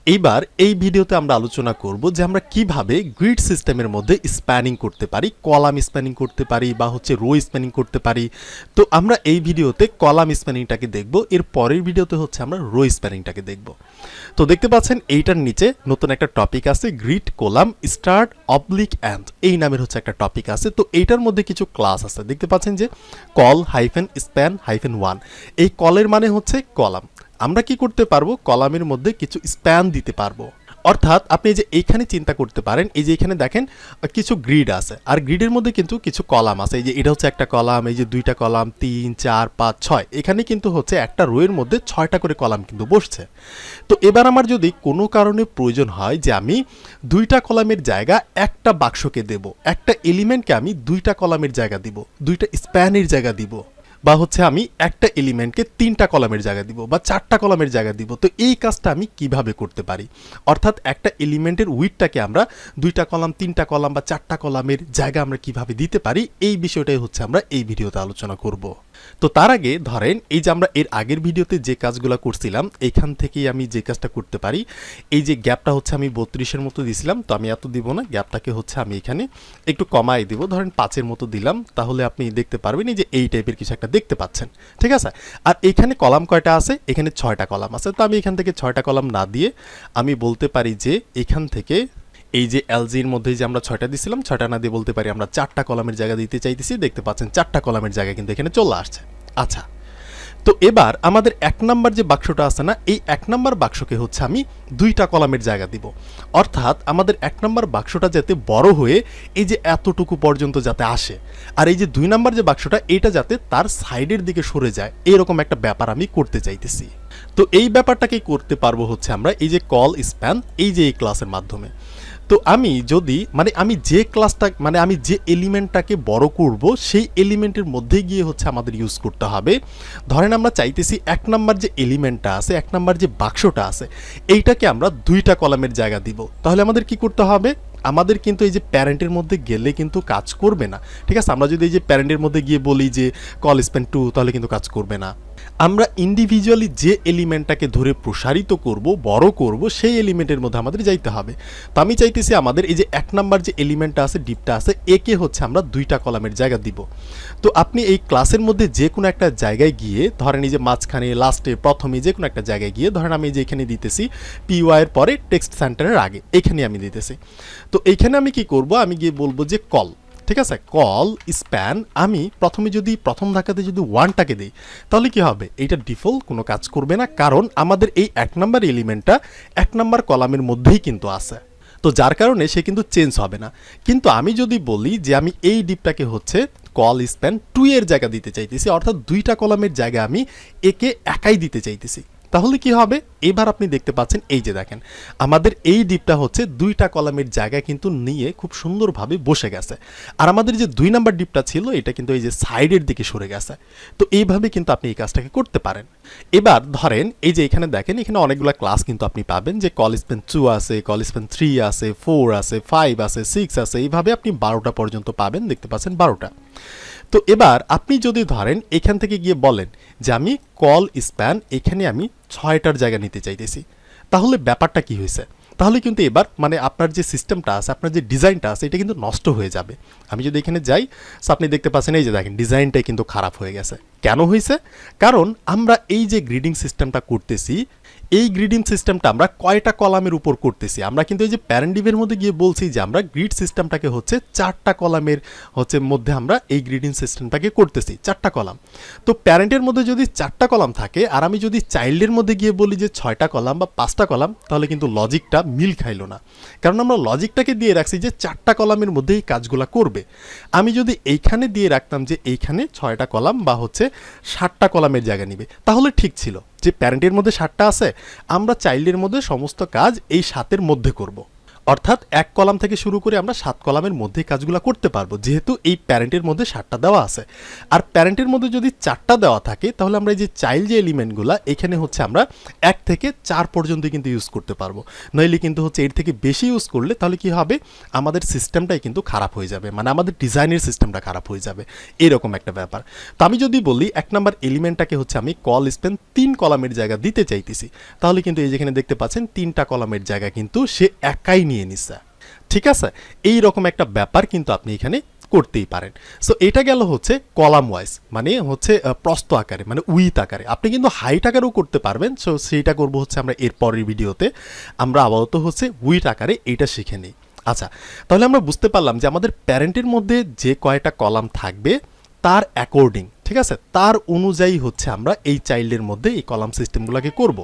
এইবার এই ভিডিওতে আমরা আলোচনা করব যে আমরা কিভাবে গ্রিড সিস্টেমের মধ্যে স্প্যানিং করতে পারি, কলাম স্প্যানিং করতে পারি বা রো স্প্যানিং করতে পারি। তো আমরা এই ভিডিওতে কলাম স্প্যানিংটাকে দেখব, এর পরের ভিডিওতে আমরা রো স্প্যানিংটাকে দেখব। তো দেখতে পাচ্ছেন এইটার নিচে নতুন একটা টপিক আছে, grid column start oblique end এই নামের একটা টপিক আছে। তো এইটার মধ্যে কিছু ক্লাস আছে, দেখতে পাচ্ছেন যে কল হাইফেন স্প্যান হাইফেন 1। এই কলের মানে হচ্ছে কলাম। আমরা কি করতে পারবো, কলামের মধ্যে কিছু স্প্যান দিতে পারবো। অর্থাৎ আপনি যে এইখানে চিন্তা করতে পারেন, এই যে এখানে দেখেন কিছু গ্রিড আছে, আর গ্রিডের মধ্যে কিন্তু কিছু কলাম আছে। এই যে এটা একটা কলাম, এই যে দুইটা কলাম, 3 4 5 6, এখানে কিন্তু একটা রো এর মধ্যে 6টা করে কলাম কিন্তু বসছে। তো এবার আমার যদি কোনো কারণে প্রয়োজন হয় যে আমি দুইটা কলামের জায়গা একটা বাক্সকে দেব, একটা এলিমেন্টকে আমি দুইটা কলামের জায়গা দিব, দুইটা স্প্যানের জায়গা দিব, বা আমি একটা এলিমেন্টকে 3টা কলামের জায়গা দিব বা 4টা কলামের জায়গা দিব। তো এই কাজটা আমি কিভাবে করতে পারি, অর্থাৎ একটা এলিমেন্টের উইডটাকে আমরা 2টা কলাম, 3টা কলাম বা 4টা কলামের জায়গা আমরা কিভাবে দিতে পারি, এই বিষয়টাই আমরা এই ভিডিওতে আলোচনা করব। তো তার আগে ধরেন এই যে আমরা এর আগের ভিডিওতে যে কাজগুলো করছিলাম, এইখান থেকেই আমি যে কাজটা করতে পারি, এই যে গ্যাপটা আমি 32-এর মতো দিছিলাম, তো আমি এত দিব না, গ্যাপটাকে আমি এখানে একটু কমাই দিব, ধরেন 5-এর মতো দিলাম। তাহলে আপনি দেখতে পারবেন এই যে এই টাইপের কিছু একটা দেখতে পাচ্ছেন, ঠিক আছে। আর এখানে কলাম কয়টা আছে, এখানে 6টা কলাম আছে। তো আমি এখান থেকে 6টা কলাম না দিয়ে আমি বলতে পারি যে এখান থেকে এই যে এলজির মধ্যে যে আমরা 6টা দিছিলাম, 6টা না দিয়ে বলতে পারি আমরা 4টা কলামের জায়গা দিতে চাইতেছি। দেখতে পাচ্ছেন 4টা কলামের জায়গা কিন্তু এখানে চলে আসছে। আচ্ছা, তো এবার আমাদের 1 নাম্বার যে বাক্সটা আছে না, এই 1 নাম্বার বাক্সকে আমি 2টা কলামের জায়গা দিব। অর্থাৎ আমাদের 1 নাম্বার বাক্সটা যাতে বড় হয়ে এই যে এতটুকু পর্যন্ত যাতে আসে, আর এই যে 2 নাম্বার যে বাক্সটা এটা যাতে তার সাইডের দিকে সরে যায়, এরকম একটা ব্যাপার আমি করতে চাইতেছি। তো এই ব্যাপারটাকেই করতে পারবো আমরা এই যে কল স্প্যান, এই যে এই ক্লাসের মাধ্যমে। তো আমি যদি আমি যে ক্লাসটা আমি যে এলিমেন্টটাকে বড় করব, সেই এলিমেন্টের মধ্যে গিয়ে আমাদের ইউজ করতে হবে। ধরেন আমরা চাইতেছি 1 নাম্বার যে এলিমেন্টটা আছে, 1 নাম্বার যে বাক্সটা আছে, এইটাকে আমরা 2টা কলামের জায়গা দিব। তাহলে আমাদের কি করতে হবে, আমাদের কিন্তু এই যে প্যারেন্টের মধ্যে গেলে কিন্তু কাজ করবে না, ঠিক আছে। আমরা যদি এই যে প্যারেন্টের মধ্যে গিয়ে বলি যে কল স্প্যান 2, তাহলে কিন্তু কাজ করবে না। আমরা ইন্ডিভিজুয়ালি যে এলিমেন্টটাকে ধরে প্রসারিত করব, বড় করব, সেই এলিমেন্টের মধ্যে আমাদের যাইতে হবে। তো আমি চাইতেছি আমাদের এই যে 1 নাম্বার যে এলিমেন্টটা আছে, ডিপটা আছে, একে আমরা 2টা কলামের জায়গা দিব। তো আপনি এই ক্লাসের মধ্যে যে কোনো একটা জায়গায় গিয়ে, ধরেন এই যে মাঝখানে, লাস্টে, প্রথমে যে কোনো একটা জায়গায় গিয়ে, ধরেন আমি যে এখানে দিতেছি পিওয়াই এর পরে টেক্সট সেন্টারের আগে, এখানে আমি দিতেছি। তো এইখানে আমি কি করব, আমি গিয়ে বলবো যে কল, ঠিক আছে, কল স্প্যান। আমি প্রথমে যদি প্রথম ধাক্কাতে যদি 1টাকে দিই, তাহলে কি হবে, এইটা ডিফল্ট কোনো কাজ করবে না, কারণ আমাদের এই 1 নাম্বার এলিমেন্টটা 1 নাম্বার কলামের মধ্যেই কিন্তু আছে। তো যার কারণে সে কিন্তু চেঞ্জ হবে না। কিন্তু আমি যদি বলি যে আমি এই ডিপটাকে কল স্প্যান 2 এর জায়গা দিতে চাইতেছি, অর্থাৎ 2টা কলামের জায়গা আমি একে একাই দিতে চাইতেছি, তাহলে কি হবে, এবার আপনি দেখতে পাচ্ছেন এই যে দেখেন আমাদের এই ডিপটা 2টা কলামের জায়গায় কিন্তু নিয়ে খুব সুন্দরভাবে বসে গেছে। আর আমাদের যে 2 নাম্বার ডিপটা ছিল, এটা কিন্তু এই যে সাইডের দিকে সরে গেছে। তো এইভাবে কিন্তু আপনি এই কাজটাকে করতে পারেন। এবার ধরেন এই যে এখানে দেখেন, এখানে অনেকগুলো ক্লাস কিন্তু আপনি পাবেন, যে কল স্প্যান 2 আছে, কল স্প্যান 3 আছে, 4 আছে, 5 আছে, 6 আছে, এইভাবে আপনি 12টা পর্যন্ত পাবেন। দেখতে পাচ্ছেন 12টা। তো এবার আপনি যদি ধরেন এখান থেকে গিয়ে বলেন যে আমি কল স্প্যান এখানে আমি 6টার জায়গা নিতে চাইতেছি, তাহলে ব্যাপারটা কি হয়েছে, তাহলে কিন্তু এবার আপনার যে সিস্টেমটা আছে, আপনার যে ডিজাইনটা আছে, এটা কিন্তু নষ্ট হয়ে যাবে। আমি যদি এখানে যাই, আপনি দেখতে পাচ্ছেন এই যে দেখেন ডিজাইনটাই কিন্তু খারাপ হয়ে গেছে। কেন হয়েছে, কারণ আমরা এই যে গ্রিডিং সিস্টেমটা করতেছি, এই গ্রিডিং সিস্টেমটা আমরা কয়টা কলামের উপর করতেছি, আমরা কিন্তু এই যে প্যারেন্ট ডিভের মধ্যে গিয়ে বলছি যে আমরা গ্রিড সিস্টেমটাকে 4টা কলামের মধ্যে আমরা এই গ্রিডিং সিস্টেমটাকে করতেছি, 4টা কলাম। তো প্যারেন্টের মধ্যে যদি 4টা কলাম থাকে, আর আমি যদি চাইল্ডের মধ্যে গিয়ে বলি যে 6টা কলাম বা 5টা কলাম, তাহলে কিন্তু লজিকটা মিল খাইলো না, কারণ আমরা লজিকটাকে দিয়ে রাখছি যে 4টা কলামের মধ্যে এই কাজগুলো করবে। আমি যদি এইখানে দিয়ে রাখতাম যে এইখানে 6টা কলাম বা 7টা কলামের জায়গা নিবে, তাহলে ঠিক ছিল যে প্যারেন্টের মধ্যে 7টা আছে, আমরা চাইল্ডের মধ্যে সমস্ত কাজ এই 7-এর মধ্যে করব। অর্থাৎ এক কলাম থেকে শুরু করে আমরা 7 কলামের মধ্যে কাজগুলো করতে পারবো, যেহেতু এই প্যারেন্টের মধ্যে 7টা দেওয়া আছে। আর প্যারেন্টের মধ্যে যদি 4টা দেওয়া থাকে তাহলে আমরা এই যে চাইল্ড যে এলিমেন্টগুলো এখানে হচ্ছে আমরা 1 থেকে 4 পর্যন্ত কিন্তু ইউজ করতে পারবো। নইলে কিন্তু হচ্ছে এর থেকে বেশি ইউজ করলে তাহলে কি হবে, আমাদের সিস্টেমটাই কিন্তু খারাপ হয়ে যাবে, মানে আমাদের ডিজাইনের সিস্টেমটা খারাপ হয়ে যাবে, এরকম একটা ব্যাপার। তো আমি যদি বলি 1 নাম্বার এলিমেন্টটাকে হচ্ছে আমি কল স্প্যান 3 কলামের জায়গা দিতে চাইতেছি, তাহলে কিন্তু এই যেখানে দেখতে পাচ্ছেন 3টা কলামের জায়গা কিন্তু সে একাই নিয়ে নিছে। ঠিক আছে, এই রকম একটা ব্যাপার কিন্তু আপনি এখানে করতেই পারেন। সো এটা গেল হচ্ছে কলাম ওয়াইজ, মানে হচ্ছে প্রস্থ আকারে, মানে উইথ আকারে। আপনি কিন্তু হাইট আকারেও করতে পারবেন, সো সেইটা করবো হচ্ছে আমরা এর পরের ভিডিওতে। আমরা আপাতত হচ্ছে উইথ আকারে এইটা শিখে নিই। আচ্ছা, তাহলে আমরা বুঝতে পারলাম যে আমাদের প্যারেন্টের মধ্যে যে কয়টা কলাম থাকবে তার অ্যাকর্ডিং, ঠিক আছে, তার অনুযায়ী হচ্ছে আমরা এই চাইল্ডের মধ্যে এই কলাম সিস্টেমগুলোকে করব।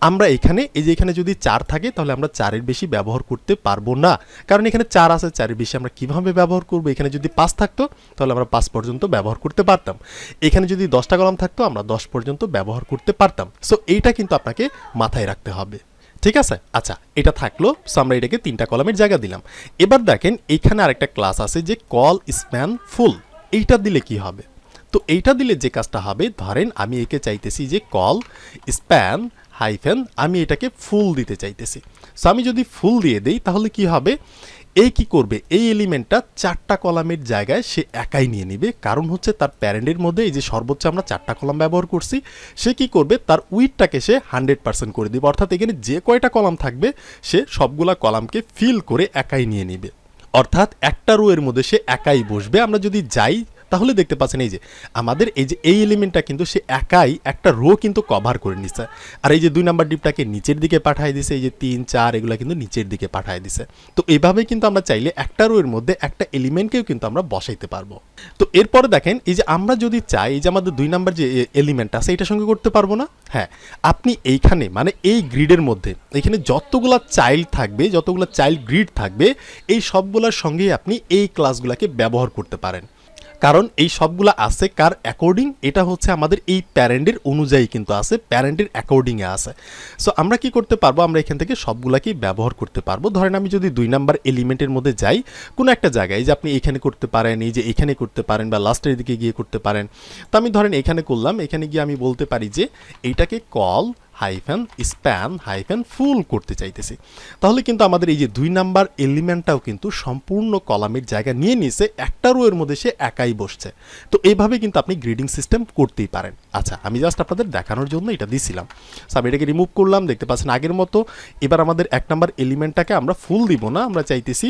আমরা এখানে এই যে এখানে যদি 4 থাকে তাহলে আমরা 4-এর বেশি ব্যবহার করতে পারবো না, কারণ এখানে 4 আছে, 4-এর বেশি আমরা কিভাবে ব্যবহার করব। এখানে যদি 5 থাকতো তাহলে আমরা 5 পর্যন্ত ব্যবহার করতে পারতাম। এখানে যদি 10টা কলাম থাকতো আমরা 10 পর্যন্ত ব্যবহার করতে পারতাম। সো এইটা কিন্তু আপনাকে মাথায় রাখতে হবে। ঠিক আছে, আচ্ছা এটা থাকলো। সো আমরা এটাকে 3টা কলামের জায়গা দিলাম। এবার দেখেন এইখানে আরেকটা ক্লাস আছে যে কল স্প্যান ফুল, এইটা দিলে কি হবে? তো এইটা দিলে যে কাজটা হবে, ধরেন আমি একে চাইতেছি যে কল স্প্যান হাইফেন, আমি এটাকে ফুল দিতে চাইতেছি। সো আমি যদি ফুল দিয়ে দেই তাহলে কি হবে, এই কি করবে, এই এলিমেন্টটা 4টা কলামের জায়গায় সে একাই নিয়ে নিবে, কারণ হচ্ছে তার প্যারেন্টের মধ্যে এই যে সর্বোচ্চ আমরা 4টা কলাম ব্যবহার করছি, সে কি করবে, তার উইথটাকে সে 100% করে দিবে। অর্থাৎ এখানে যে কয়টা কলাম থাকবে সে সবগুলা কলামকে ফিল করে একাই নিয়ে নিবে। অর্থাৎ একটা রো এর মধ্যে সে একাই বসবে। আমরা যদি যাই তাহলে দেখতে পাচ্ছেন এই যে আমাদের এই যে এই এলিমেন্টটা কিন্তু সে একাই একটা রো কিন্তু কভার করে নিচ্ছে। আর এই যে 2 নাম্বার ডিপটাকে নিচের দিকে পাঠিয়ে দিছে, এই যে 3 4 এগুলো কিন্তু নিচের দিকে পাঠিয়ে দিছে। তো এইভাবে কিন্তু আমরা চাইলে একটা রো এর মধ্যে একটা এলিমেন্টকেও কিন্তু আমরা বসাইতে পারবো। তো এরপরে দেখেন এই যে আমরা যদি চাই এই যে আমাদের 2 নাম্বার যে এলিমেন্ট আছে এটার সঙ্গে করতে পারবো না। হ্যাঁ, আপনি এইখানে মানে এই গ্রিডের মধ্যে এখানে যতগুলা চাইল্ড থাকবে, যতগুলা চাইল্ড গ্রিড থাকবে, এই সবগুলোর সঙ্গেই আপনি এই ক্লাসগুলোকে ব্যবহার করতে পারেন। কারণ এই সবগুলো আছে কার অ্যাকর্ডিং, এটা হচ্ছে আমাদের এই প্যারেন্টের অনুযায়ী কিন্তু আছে, প্যারেন্টের অ্যাকর্ডিংয়ে আছে। সো আমরা কি করতে পারবো, আমরা এখান থেকে সবগুলাকেই ব্যবহার করতে পারবো। ধরেন আমি যদি 2 নাম্বার এলিমেন্টের মধ্যে যাই কোনো একটা জায়গায়, এই যে আপনি এখানে করতে পারেন, এই যে এখানে করতে পারেন, বা লাস্টের দিকে গিয়ে করতে পারেন। তো আমি ধরেন এখানে করলাম, এখানে গিয়ে আমি বলতে পারি যে এইটাকে কল হাইফেন স্প্যান হাইফেন ফুল করতে চাইতেছি। তাহলে কিন্তু আমাদের এই যে 2 নাম্বার এলিমেন্টটাও কিন্তু সম্পূর্ণ কলামের জায়গা নিয়ে নিছে, একটা রো এর মধ্যে সে একাই বসছে। তো এইভাবে কিন্তু আপনি গ্রিডিং সিস্টেম করতেই পারেন। আচ্ছা, আমি জাস্ট আপনাদের দেখানোর জন্য এটা দিছিলাম। সো আমি এটাকে রিমুভ করলাম, দেখতে পাচ্ছেন আগের মতো। এবার আমাদের 1 নাম্বার এলিমেন্টটাকে আমরা ফুল দিব না, আমরা চাইতেছি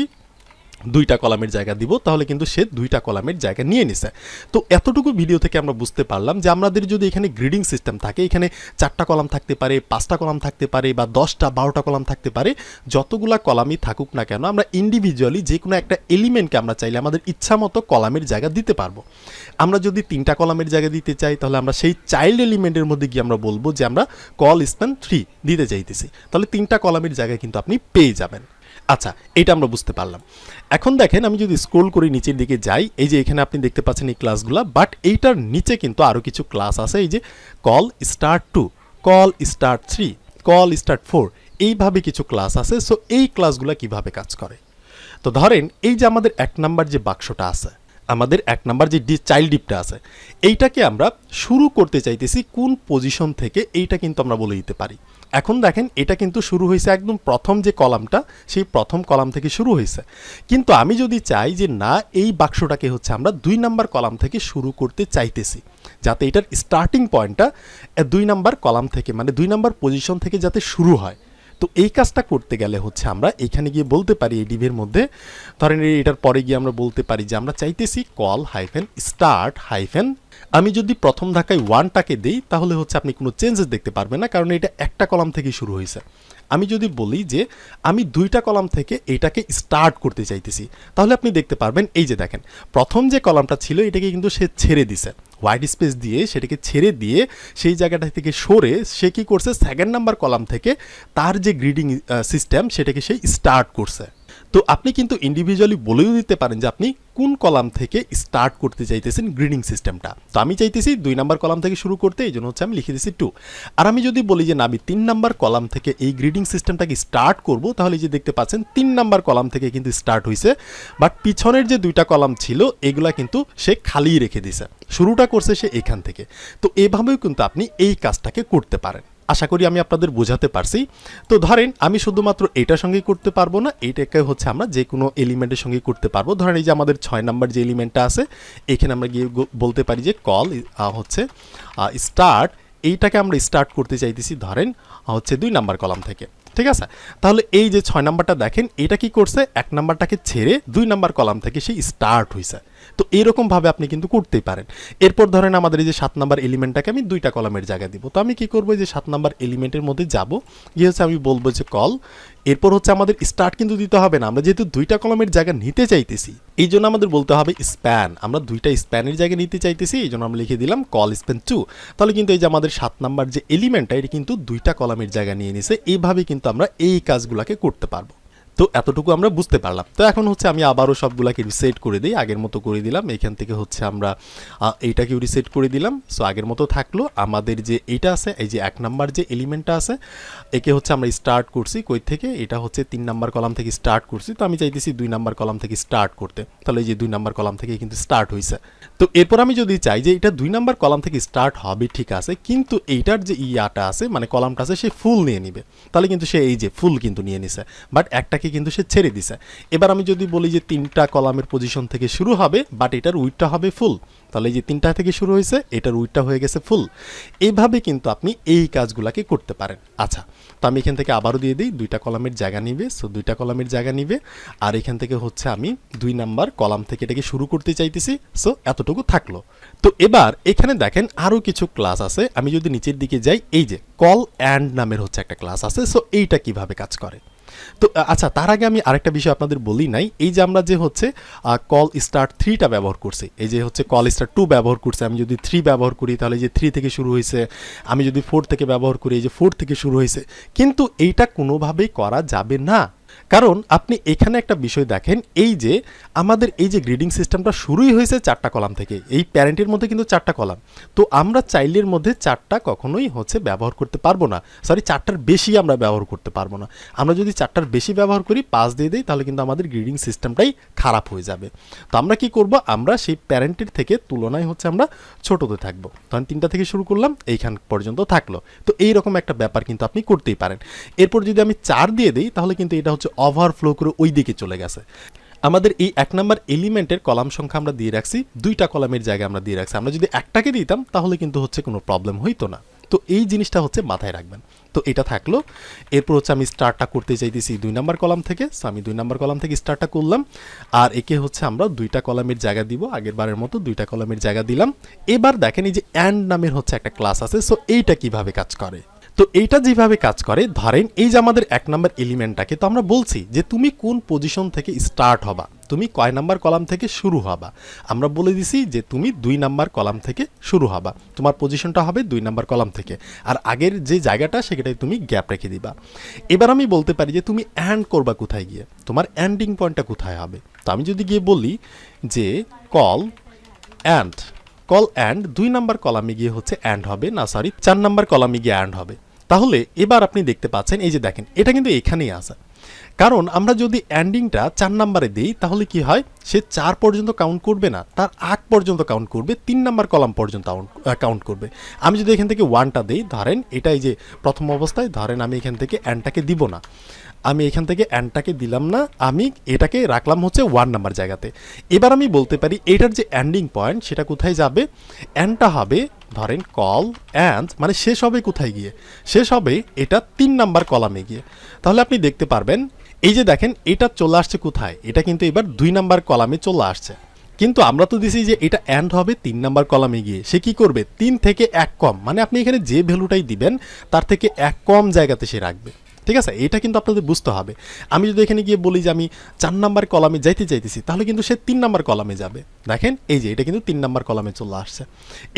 2টা কলামের জায়গা দিব, তাহলে কিন্তু সে 2টা কলামের জায়গা নিয়ে নিছে। তো এতটুকু ভিডিও থেকে আমরা বুঝতে পারলাম যে আমাদের যদি এখানে গ্রিডিং সিস্টেম থাকে, এখানে 4টা কলাম থাকতে পারে, 5টা কলাম থাকতে পারে, বা 10টা 12টা কলাম থাকতে পারে, যতগুলা কলামই থাকুক না কেন আমরা ইন্ডিভিজুয়ালি যে কোনো একটা এলিমেন্টকে আমরা চাইলে আমাদের ইচ্ছা মতো কলামের জায়গা দিতে পারবো। আমরা যদি 3টা কলামের জায়গা দিতে চাই তাহলে আমরা সেই চাইল্ড এলিমেন্টের মধ্যে গিয়ে আমরা বলবো যে আমরা কল স্প্যান 3 দিতে চাইতেছি, তাহলে 3টা কলামের জায়গা কিন্তু আপনি পেয়ে যাবেন। আচ্ছা, এটা আমরা বুঝতে পারলাম। এখন দেখেন আমি যদি স্ক্রল করে নিচের দিকে যাই, এই যে এখানে আপনি দেখতে পাচ্ছেন এই ক্লাসগুলো, বাট এইটার নিচে কিন্তু আরও কিছু ক্লাস আছে। এই যে call start 2, call start 3, call start 4, এইভাবে কিছু ক্লাস আছে। সো এই ক্লাসগুলো কিভাবে কাজ করে, তো ধরেন এই যে আমাদের 1 নাম্বার যে বাক্সটা আছে, আমাদের 1 নাম্বার যে চাইল্ড ডিপটা আছে, এইটাকে আমরা শুরু করতে চাইতেছি কোন পজিশন থেকে, এইটা কিন্তু আমরা বলে দিতে পারি। এখন দেখেন এটা কিন্তু শুরু হয়েছে একদম প্রথম যে কলামটা, সেই প্রথম কলাম থেকে শুরু হয়েছে। কিন্তু আমি যদি চাই যে না, এই বাক্সটাকে হচ্ছে আমরা 2 নাম্বার কলাম থেকে শুরু করতে চাইতেছি, যাতে এটার স্টার্টিং পয়েন্টটা 2 নাম্বার কলাম থেকে, মানে 2 নাম্বার পজিশন থেকে যাতে শুরু হয়। তো এই কাজটা করতে গেলে হচ্ছে আমরা এখানে গিয়ে বলতে পারি এই ডিভের মধ্যে, ধরেন এটার পরে গিয়ে আমরা বলতে পারি যে আমরা চাইতেছি কল হাইফেন স্টার্ট হাইফেন, আমি যদি প্রথম ধাক্কায় 1টাকে দিই তাহলে হচ্ছে আপনি কোনো চেঞ্জেস দেখতে পারবেন না, কারণ এটা একটা কলাম থেকে শুরু হয়েছে। আমি যদি বলি যে আমি 2টা কলাম থেকে এটাকে স্টার্ট করতে চাইতেছি, তাহলে আপনি দেখতে পারবেন এই যে দেখেন প্রথম যে কলামটা ছিল এটাকে কিন্তু সে ছেড়ে দিছে, হোয়াইট স্পেস দিয়ে সেটাকে ছেড়ে দিয়ে সেই জায়গাটা থেকে সরে সে কী করছে, 2nd নাম্বার কলাম থেকে তার যে গ্রিডিং সিস্টেম সেটাকে সে স্টার্ট করছে। তো আপনি কিন্তু ইন্ডিভিজুয়ালি বলেও দিতে পারেন যে আপনি কোন কলাম থেকে স্টার্ট করতে চাইতেছেন গ্রিডিং সিস্টেমটা। তো আমি চাইতেছি 2 নাম্বার কলাম থেকে শুরু করতে, এই জন্য হচ্ছে আমি লিখে দিচ্ছি 2। আর আমি যদি বলি যে না আমি 3 নাম্বার কলাম থেকে এই গ্রিডিং সিস্টেমটাকে স্টার্ট করব, তাহলে যে দেখতে পাচ্ছেন 3 নাম্বার কলাম থেকে কিন্তু স্টার্ট হয়েছে, বাট পিছনের যে 2টা কলাম ছিল এগুলা কিন্তু সে খালি রেখে দিছে, শুরুটা করছে সে এখান থেকে। তো এভাবেও কিন্তু আপনি এই কাজটাকে করতে পারেন। আশা করি আমি আপনাদের বোঝাতে পারছি। তো ধরেন আমি শুধুমাত্র এটার সঙ্গেই করতে পারবো না, এইটাকে হচ্ছে আমরা যে কোনো এলিমেন্টের সঙ্গেই করতে পারবো। ধরেন এই যে আমাদের 6 নাম্বার যে এলিমেন্টটা আছে, এখানে আমরা গিয়ে বলতে পারি যে কল হচ্ছে স্টার্ট, এইটাকে আমরা স্টার্ট করতে চাইতেছি ধরেন হচ্ছে 2 নাম্বার কলাম থেকে, ঠিক আছে। তাহলে এই যে 6 নাম্বারটা দেখেন, এটা কি করছে, 1 নাম্বারটাকে ছেড়ে 2 নাম্বার কলাম থেকে সেই স্টার্ট হয়েছে। তো এরকমভাবে আপনি কিন্তু করতেই পারেন। এরপর ধরেন আমাদের এই যে 7 নাম্বার এলিমেন্টটাকে আমি 2টা কলামের জায়গা দিব। তো আমি কি করবো, যে 7 নাম্বার এলিমেন্টের মধ্যে যাব, গিয়ে হচ্ছে আমি বলবো যে কল, এরপর হচ্ছে আমাদের স্টার্ট কিন্তু দিতে হবে না, আমরা যেহেতু 2টা কলামের জায়গা নিতে চাইতেছি এই জন্য আমাদের বলতে হবে স্প্যান, আমরা 2টা স্প্যানের জায়গা নিতে চাইতেছি, এই জন্য আমরা লিখে দিলাম কল স্প্যান 2। তাহলে কিন্তু এই যে আমাদের 7 নাম্বার যে এলিমেন্টটা এটা কিন্তু 2টা কলামের জায়গা নিয়ে নিছে। এইভাবে কিন্তু আমরা এই কাজগুলোকে করতে পারবো। তো এতটুকু আমরা বুঝতে পারলাম। তো এখন হচ্ছে আমি আবারও সবগুলাকে রিসেট করে দিই, আগের মতো করে দিলাম। এখান থেকে হচ্ছে আমরা এইটাকেও রিসেট করে দিলাম। সো আগের মতো থাকলো। আমাদের যে এইটা আছে, এই যে 1 নাম্বার যে এলিমেন্টটা আছে, একে হচ্ছে আমরা স্টার্ট করছি কই থেকে, এটা হচ্ছে 3 নাম্বার কলাম থেকে স্টার্ট করছি। তো আমি চাইতেছি 2 নাম্বার কলাম থেকে স্টার্ট করতে, তাহলে এই যে 2 নাম্বার কলাম থেকে কিন্তু স্টার্ট হয়েছে। তো এরপর আমি যদি চাই যে এটা 2 নাম্বার কলাম থেকে স্টার্ট হবে, ঠিক আছে, কিন্তু এইটার যে ইয়াটা আছে মানে কলামটা আছে সে ফুল নিয়ে নিবে, তাহলে কিন্তু সে এই যে ফুল কিন্তু নিয়ে নিছে, বাট একটাকে কিন্তু সে ছেড়ে দিছে। এবার আমি যদি বলি যে 3টা কলামের পজিশন থেকে শুরু হবে, বাট এটার উইডটা হবে ফুল, তাহলে এই যে 3টা থেকে শুরু হয়েছে, এটার উইডটা হয়ে গেছে ফুল। এইভাবে কিন্তু আপনি এই কাজগুলোকে করতে পারেন। আচ্ছা, তো আমি এখান থেকে আবারও দিয়ে দিই 2টা কলামের জায়গা নিবে। সো 2টা কলামের জায়গা নিবে, আর এখান থেকে হচ্ছে আমি 2 নাম্বার কলাম থেকে এটাকে শুরু করতে চাইতেছি। সো এতটুকু থাকলো। তো এবার এখানে দেখেন আরও কিছু ক্লাস আছে। আমি যদি নিচের দিকে যাই, এই যে কল অ্যান্ড নামের হচ্ছে একটা ক্লাস আছে। সো এইটা কিভাবে কাজ করে। তো আচ্ছা, তার আগে আমি আরেকটা বিষয় আপনাদের বলি নাই। এই যে আমরা যে হচ্ছে কল স্টার্ট 3টা ব্যবহার করছি, এই যে হচ্ছে কল স্টার্ট 2 ব্যবহার করছি, আমি যদি 3 ব্যবহার করি তাহলে যে 3 থেকে শুরু হয়েছে, আমি যদি 4 থেকে ব্যবহার করি এই যে 4 থেকে শুরু হয়েছে, কিন্তু এইটা কোনোভাবেই করা যাবে না। কারণ আপনি এখানে একটা বিষয় দেখেন, এই যে আমাদের এই যে গ্রিডিং সিস্টেমটা শুরুই হয়েছে 4টা কলাম থেকে, এই প্যারেন্টের মধ্যে কিন্তু 4টা কলাম। তো আমরা চাইল্ডের মধ্যে 4টা কখনোই হচ্ছে ব্যবহার করতে পারবো না, সরি 4টার বেশি আমরা ব্যবহার করতে পারবো না। আমরা যদি 4টার বেশি ব্যবহার করি, 5 দিয়ে দিই, তাহলে কিন্তু আমাদের গ্রিডিং সিস্টেমটাই খারাপ হয়ে যাবে। তো আমরা কি করব, আমরা সেই প্যারেন্টের থেকে তুলনায় হচ্ছে আমরা ছোটতে থাকবো। তখন 3টা থেকে শুরু করলাম, এইখান পর্যন্ত থাকলো। তো এইরকম একটা ব্যাপার কিন্তু আপনি করতেই পারেন। এরপর যদি আমি 4 দিয়ে দিই, তাহলে কিন্তু এটা ওভারফ্লো করে ওই দিকে চলে গেছে। আমাদের এই 1 নাম্বার এলিমেন্টের কলাম সংখ্যা আমরা দিয়ে রাখছি, 2টা কলামের জায়গায় আমরা দিয়ে রাখছি। আমরা যদি একটাকে দিতাম তাহলে কিন্তু হচ্ছে কোনো প্রবলেম হইতো না। তো এই জিনিসটা হচ্ছে মাথায় রাখবেন। তো এটা থাকলো। এরপর হচ্ছে আমি স্টার্টটা করতে চাইতেছি 2 নাম্বার কলাম থেকে। সো আমি 2 নাম্বার কলাম থেকে স্টার্টটা করলাম, আর একে হচ্ছে আমরা 2টা কলামের জায়গা দিব, আগের বারের মতো 2টা কলামের জায়গা দিলাম। এবার দেখেন এই যে অ্যান্ড নামের হচ্ছে একটা ক্লাস আছে। সো এইটা কিভাবে কাজ করে। তো এইটা যেভাবে কাজ করে, ধরেন এই যে আমাদের 1 নাম্বার এলিমেন্টটাকে তো আমরা বলছি যে তুমি কোন পজিশন থেকে স্টার্ট হবা, তুমি কয় নাম্বার কলাম থেকে শুরু হবা। আমরা বলে দিছি যে তুমি 2 নাম্বার কলাম থেকে শুরু হবা, তোমার পজিশনটা হবে 2 নাম্বার কলাম থেকে, আর আগের যে জায়গাটা সেটাই তুমি গ্যাপ রেখে দিবা। এবার আমি বলতে পারি যে তুমি অ্যান্ড করবা কোথায় গিয়ে, তোমার অ্যান্ডিং পয়েন্টটা কোথায় হবে। তো আমি যদি গিয়ে বলি যে কল অ্যান্ড 2 নাম্বার কলামে গিয়ে হচ্ছে অ্যান্ড হবে, না সরি 4 নাম্বার কলামে গিয়ে অ্যান্ড হবে, তাহলে এবার আপনি দেখতে পাচ্ছেন এই যে দেখেন এটা কিন্তু এখানেই আছে। কারণ আমরা যদি অ্যান্ডিংটা 4 নাম্বারে দিই তাহলে কি হয়, সে 4 পর্যন্ত কাউন্ট করবে না, তার 8 পর্যন্ত কাউন্ট করবে, 3 নাম্বার কলাম পর্যন্ত কাউন্ট করবে। আমি যদি এখান থেকে 1টা দিই, ধরেন এটাই যে প্রথম অবস্থায়, ধরেন আমি এখান থেকে অ্যান্ডটাকে দিব না, আমি এখান থেকে অ্যান্ডটাকে দিলাম না, আমি এটাকে রাখলাম হচ্ছে 1 নাম্বার জায়গাতে। এবার আমি বলতে পারি এটার যে অ্যান্ডিং পয়েন্ট সেটা কোথায় যাবে, অ্যান্ডটা হবে ধরেন কল অ্যান্ড, মানে শেষ হবে কোথায় গিয়ে, শেষ হবে এটা 3 নাম্বার কলামে গিয়ে। তাহলে আপনি দেখতে পারবেন এই যে দেখেন এটা চলে আসছে কোথায়, এটা কিন্তু এবার 2 নাম্বার কলামে চলে আসছে। কিন্তু আমরা তো দিছি যে এটা অ্যান্ড হবে 3 নাম্বার কলামে গিয়ে, সে কি করবে 3 থেকে 1 কম, মানে আপনি এখানে যে ভ্যালুটাই দিবেন তার থেকে 1 কম জায়গাতে সে রাখবে। ঠিক আছে, এটা কিন্তু আপনাদের বুঝতে হবে। আমি যদি এখানে গিয়ে বলি যে আমি 4 নাম্বার কলামে যাইতে চাইতেছি, তাহলে কিন্তু সে 3 নাম্বার কলামে যাবে। দেখেন এই যে এটা কিন্তু 3 নাম্বার কলামে চলে আসছে।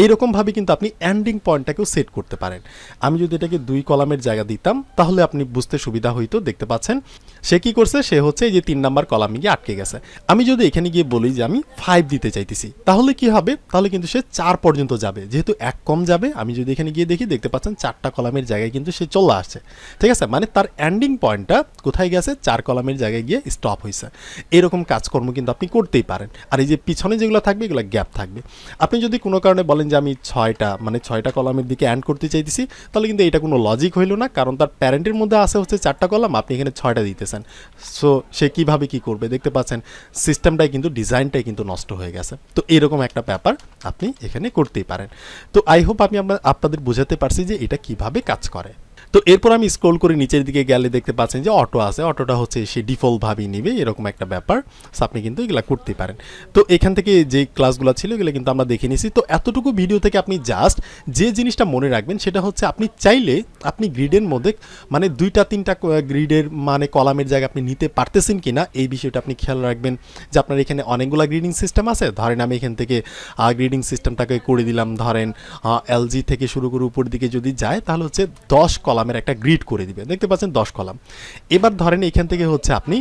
এইরকমভাবে কিন্তু আপনি এন্ডিং পয়েন্টটাকেও সেট করতে পারেন। আমি যদি এটাকে 2 কলামের জায়গা দিতাম তাহলে আপনি বুঝতে সুবিধা হইতো। দেখতে পাচ্ছেন সে কি করছে, সে হচ্ছে এই যে 3 নাম্বার কলামে গিয়ে আটকে গেছে। আমি যদি এখানে গিয়ে বলি যে আমি 5 দিতে চাইতেছি, তাহলে কি হবে, তাহলে কিন্তু সে 4 পর্যন্ত যাবে, যেহেতু 1 কম যাবে। আমি যদি এখানে গিয়ে দেখি, দেখতে পাচ্ছেন 4টা কলামের জায়গায় কিন্তু সে চলে আসছে। ঠিক আছে, মানে তার এন্ডিং পয়েন্টটা কোথায় গেছে, 4 কলামের জায়গায় গিয়ে স্টপ হয়েছে। এরকম কাজকর্ম কিন্তু আপনি করতেই পারেন। আর এই যে পিছনে যেগুলো থাকবে এগুলো গ্যাপ থাকবে। আপনি যদি কোনো কারণে বলেন যে আমি 6টা কলামের দিকে অ্যান্ড করতে চাইতেছি, তাহলে কিন্তু এটা কোনো লজিক হইল না, কারণ তার প্যারেন্টের মধ্যে আছে হচ্ছে 4টা কলাম, আপনি এখানে 6টা দিতেছেন। সো সে কিভাবে কি করবে, দেখতে পাচ্ছেন সিস্টেমটাই কিন্তু, ডিজাইনটাই কিন্তু নষ্ট হয়ে গেছে। তো এরকম একটা ব্যাপার আপনি এখানে করতেই পারেন। তো আই হোপ আমি আপনাদের বোঝাতে পারছি যে এটা কিভাবে কাজ করে। তো এরপর আমি স্ক্রল করে নিচের দিকে গেলে দেখতে পাচ্ছেন যে অটো আছে, অটোটা হচ্ছে সে ডিফল্টভাবেই নিবে, এরকম একটা ব্যাপার। সো আপনি কিন্তু এগুলো করতেই পারেন। তো এখান থেকে যে ক্লাসগুলো ছিল এগুলো কিন্তু আমরা দেখে নিয়েছি। তো এতটুকু ভিডিও থেকে আপনি জাস্ট যে জিনিসটা মনে রাখবেন সেটা হচ্ছে আপনি চাইলে আপনি গ্রিডের মধ্যে মানে 2-3টা গ্রিডের মানে কলামের জায়গা আপনি নিতে পারতেছেন কিনা, এই বিষয়টা আপনি খেয়াল রাখবেন। যে আপনার এখানে অনেকগুলো গ্রিডিং সিস্টেম আছে, ধরেন আমি এখান থেকে গ্রিডিং সিস্টেমটাকে করে দিলাম, ধরেন এলজি থেকে শুরু করে উপর দিকে যদি যায় তাহলে হচ্ছে 10 কলামের একটা গ্রিড করে দিবে। দেখতে পাচ্ছেন 10 কলাম। এবার ধরেন এখান থেকে হচ্ছে আপনি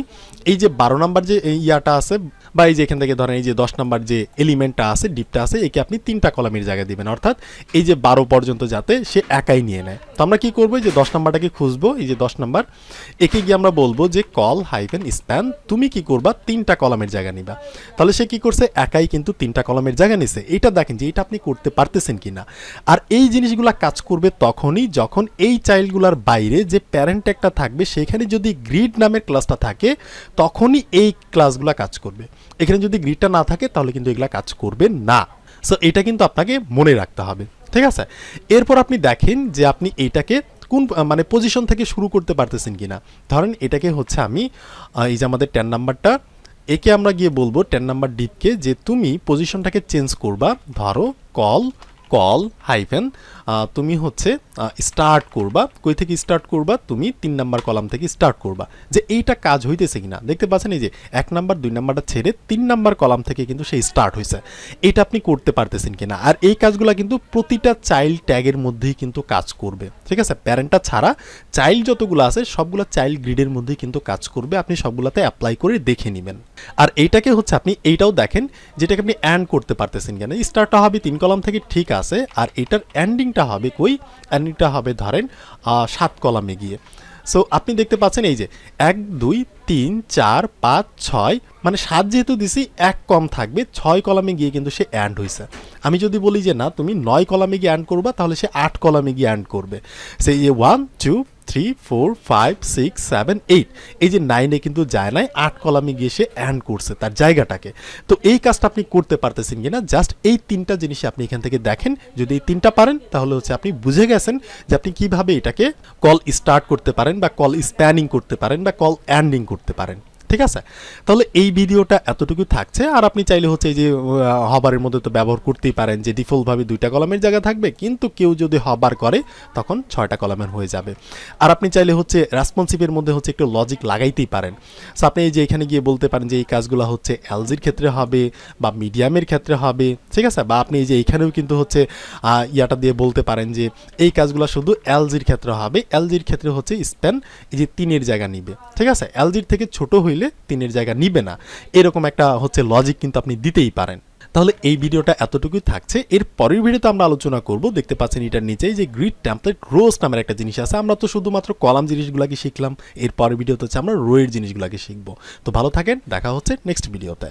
এই যে 12 নাম্বার যে ইয়াটা আছে, বা এই যে এখান থেকে ধরেন এই যে 10 নাম্বার যে এলিমেন্টটা আছে, ডিপটা আছে, একে আপনি 3টা কলামের জায়গায় দিবেন, অর্থাৎ এই যে 12 পর্যন্ত যাতে সে একাই নিয়ে নেয়। তো আমরা কি করবো, যে 10 নাম্বারটাকে খুঁজবো, এই যে 10 নাম্বার, একে গিয়ে আমরা বলবো যে কল হাইফেন স্প্যান, তুমি কি করবা 3টা কলামের জায়গা নিবা। তাহলে সে কি করছে, একাই কিন্তু 3টা কলামের জায়গা নিছে। এটা দেখেন যে এটা আপনি করতে পারতেছেন কিনা। আর এই জিনিসগুলো কাজ করবে তখনই যখন এই চাইল্ডগুলোর বাইরে যে প্যারেন্ট একটা থাকবে সেখানে যদি গ্রিড নামের ক্লাসটা থাকে, তখনই এই ক্লাসগুলো কাজ করবে। এখানে যদি গ্রিডটা না থাকে তাহলে কিন্তু এগুলা কাজ করবে না। সো এটা কিন্তু আপনাকে মনে রাখতে হবে। ঠিক আছে, এরপর আপনি দেখেন যে আপনি এইটাকে কোন মানে পজিশন থেকে শুরু করতে পারতেছেন কিনা। ধরেন এটাকে হচ্ছে আমি এই যে আমাদের 10 নাম্বারটা, একে আমরা গিয়ে বলবো 10 নাম্বার ডিপকে যে তুমি পজিশনটাকে চেঞ্জ করবা, ধরো কল হাইফেন তুমি হচ্ছে স্টার্ট করবা, কই থেকে স্টার্ট করবা, তুমি 3 নাম্বার কলাম থেকে স্টার্ট করবা। যে এইটা কাজ হইতেছে কিনা, দেখতে পাচ্ছেন এই যে 1 নাম্বার 2 নাম্বারটা ছেড়ে 3 নাম্বার কলাম থেকে কিন্তু সেই স্টার্ট হয়েছে, এটা আপনি করতে পারতেছেন কিনা। আর এই কাজগুলো কিন্তু প্রতিটা চাইল্ড ট্যাগের মধ্যেই কিন্তু কাজ করবে। ঠিক আছে, প্যারেন্টটা ছাড়া চাইল্ড যতগুলো আছে সবগুলো চাইল্ড গ্রিডের মধ্যেই কিন্তু কাজ করবে। আপনি সবগুলোতে অ্যাপ্লাই করে দেখে নেবেন। আর এইটাকে হচ্ছে আপনি এইটাও দেখেন যেটাকে আপনি অ্যান্ড করতে পারতেছেন কিনা। স্টার্টটা হবে 3 কলাম থেকে, ঠিক আছে, আর এটার এন্ডিংটা হবে কই, এন্ডিংটা হবে ধরেন 7 কলামে গিয়ে। সো আপনি দেখতে পাচ্ছেন এই যে 1 2 3 4 5 6, মানে 7 যেহেতু দিছি 1 কম থাকবে, 6 কলামে গিয়ে কিন্তু সে অ্যান্ড হয়েছে। আমি যদি বলি যে না তুমি 9 কলামে গিয়ে অ্যান্ড করবা, তাহলে সে 8 কলামে গিয়ে অ্যান্ড করবে। সেই 1 2 3 4 5 6 7 8, এই যে 9-এ কিন্তু যায় নাই, 8 কলামে গিয়ে সে অ্যান্ড করছে তার জায়গাটাকে। তো এই কাজটা আপনি করতে পারতেছেন কিনা, জাস্ট এই 3টা জিনিস আপনি এখান থেকে দেখেন। যদি এই 3টা পারেন তাহলে হচ্ছে আপনি বুঝে গেছেন যে আপনি কিভাবে এটাকে কল স্টার্ট করতে পারেন, বা কল স্প্যানিং করতে পারেন, বা কল এন্ডিং করতে পারেন। ঠিক আছে, তাহলে এই ভিডিওটা এতটুকু থাকছে। আর আপনি চাইলে হচ্ছে এই যে হবারের মধ্যে তো ব্যবহার করতেই পারেন, যে ডিফল্টভাবে 2টা কলামের জায়গা থাকবে, কিন্তু কেউ যদি হবার করে তখন 6টা কলামের হয়ে যাবে। আর আপনি চাইলে হচ্ছে রেসপন্সিভের মধ্যে হচ্ছে একটু লজিক লাগাইতেই পারেন। সো আপনি এই যে এখানে গিয়ে বলতে পারেন যে এই কাজগুলো হচ্ছে এলজির ক্ষেত্রে হবে বা মিডিয়ামের ক্ষেত্রে হবে। ঠিক আছে, বা আপনি এই যে এইখানেও কিন্তু হচ্ছে ইয়াটা দিয়ে বলতে পারেন যে এই কাজগুলো শুধু এলজির ক্ষেত্রে হবে, এলজির ক্ষেত্রে হচ্ছে স্প্যান এই যে 3-এর জায়গা নিবে। ঠিক আছে, এলজির থেকে ছোট হইলে 3-এর জায়গা নিবে না, এরকম একটা হচ্ছে লজিক কিন্তু আপনি দিতেই পারেন। তাহলে এই ভিডিওটা এতটুকুই থাকছে। এর পরের ভিডিওতে আমরা আলোচনা করব, দেখতে পাচ্ছেন এটার নিচেই যে গ্রিড টেমপ্লেট রোজ নামের একটা জিনিস আছে। আমরা তো শুধুমাত্র কলাম জিনিসগুলোকে শিখলাম, এর পরের ভিডিওতে হচ্ছে আমরা রো এর জিনিসগুলোকে শিখবো। তো ভালো থাকেন, দেখা হচ্ছে নেক্সট ভিডিওতে।